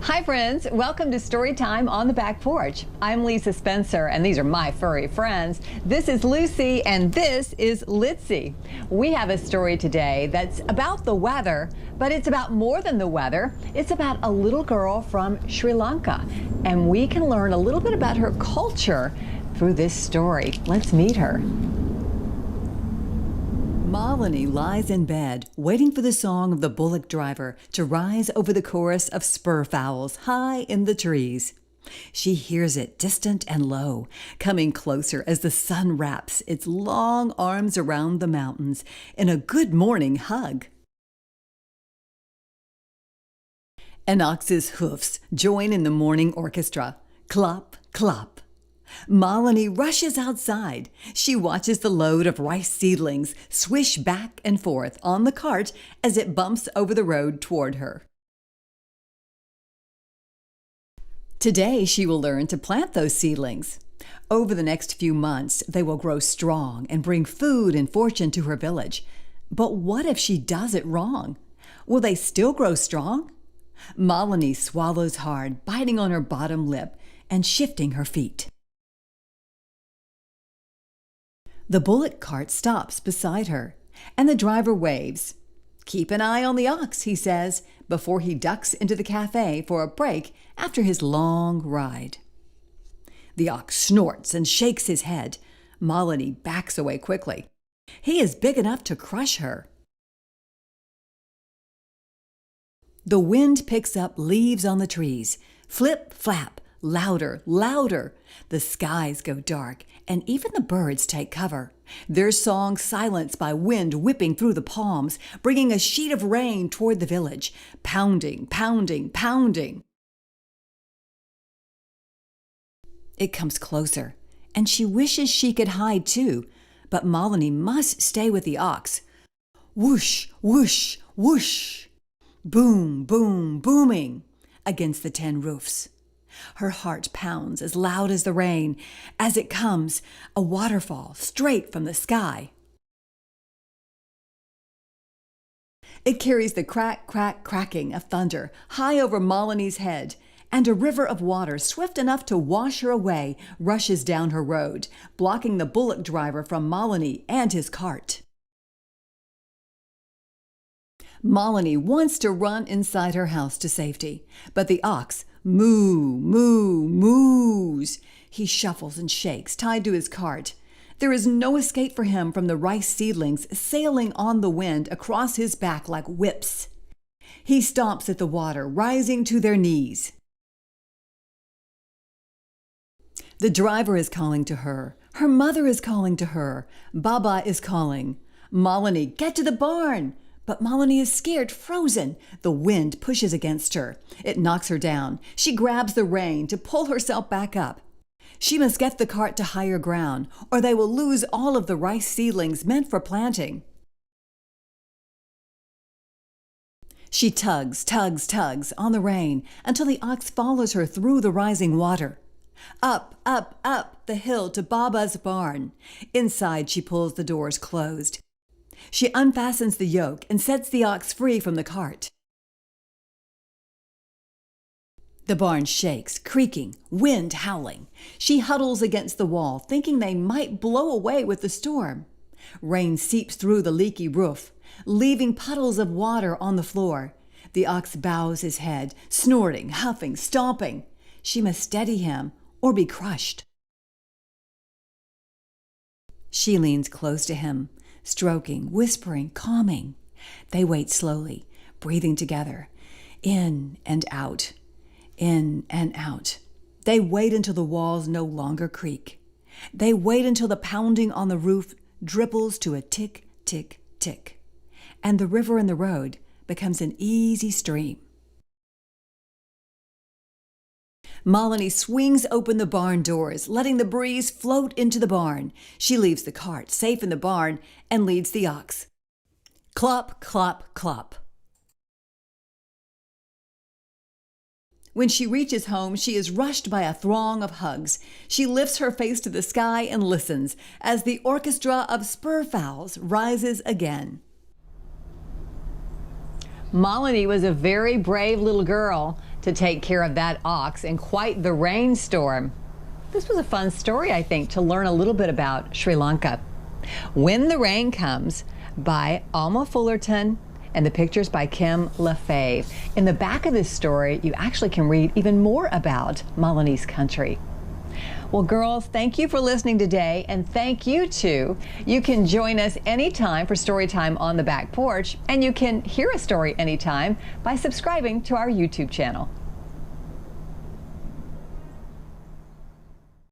Hi friends, welcome to Storytime on the Back Porch. I'm Lisa Spencer and these are my furry friends. This is Lucy and this is Litzy. We have a story today that's about the weather, but it's about more than the weather. It's about a little girl from Sri Lanka, and we can learn a little bit about her culture through this story. Let's meet her. Malini lies in bed, waiting for the song of the bullock driver to rise over the chorus of spur fowls high in the trees. She hears it distant and low, coming closer as the sun wraps its long arms around the mountains in a good morning hug. An ox's hoofs join in the morning orchestra. Clop, clop. Malini rushes outside. She watches the load of rice seedlings swish back and forth on the cart as it bumps over the road toward her. Today she will learn to plant those seedlings. Over the next few months, they will grow strong and bring food and fortune to her village. But what if she does it wrong? Will they still grow strong? Malini swallows hard, biting on her bottom lip and shifting her feet. The bullock cart stops beside her, and the driver waves. "Keep an eye on the ox," he says, before he ducks into the cafe for a break after his long ride. The ox snorts and shakes his head. Malini backs away quickly. He is big enough to crush her. The wind picks up leaves on the trees. Flip, flap, louder, louder. The skies go dark, and even the birds take cover. Their song silenced by wind whipping through the palms, bringing a sheet of rain toward the village. Pounding, pounding, pounding. It comes closer, and she wishes she could hide too, but Malini must stay with the ox. Whoosh, whoosh, whoosh. Boom, boom, booming against the tin roofs. Her heart pounds as loud as the rain. As it comes, a waterfall straight from the sky. It carries the crack, crack, cracking of thunder high over Malini's head, and a river of water swift enough to wash her away rushes down her road, blocking the bullock driver from Malini and his cart. Malini wants to run inside her house to safety, but the ox moo, moo, moos. He shuffles and shakes, tied to his cart. There is no escape for him from the rice seedlings sailing on the wind across his back like whips. He stomps at the water, rising to their knees. The driver is calling to her. Her mother is calling to her. Baba is calling. Malini, get to the barn! But Malini is scared, frozen. The wind pushes against her. It knocks her down. She grabs the rein to pull herself back up. She must get the cart to higher ground, or they will lose all of the rice seedlings meant for planting. She tugs, tugs, tugs on the rein until the ox follows her through the rising water. Up, up, up the hill to Baba's barn. Inside, she pulls the doors closed. She unfastens the yoke and sets the ox free from the cart. The barn shakes, creaking, wind howling. She huddles against the wall, thinking they might blow away with the storm. Rain seeps through the leaky roof, leaving puddles of water on the floor. The ox bows his head, snorting, huffing, stomping. She must steady him or be crushed. She leans close to him, stroking, whispering, calming. They wait slowly, breathing together, in and out, in and out. They wait until the walls no longer creak. They wait until the pounding on the roof dribbles to a tick, tick, tick, and the river in the road becomes an easy stream. Malini swings open the barn doors, letting the breeze float into the barn. She leaves the cart safe in the barn and leads the ox. Clop, clop, clop. When she reaches home, she is rushed by a throng of hugs. She lifts her face to the sky and listens as the orchestra of spur fowls rises again. Malini was a very brave little girl. to take care of that ox in quite the rainstorm. This was a fun story, I think, to learn a little bit about Sri Lanka. When the Rain Comes by Alma Fullerton, and the pictures by Kim La Fave. In the back of this story, you actually can read even more about Malini's country. Well, girls, thank you for listening today, and thank you too. You can join us anytime for Storytime on the Back Porch, and you can hear a story anytime by subscribing to our YouTube channel.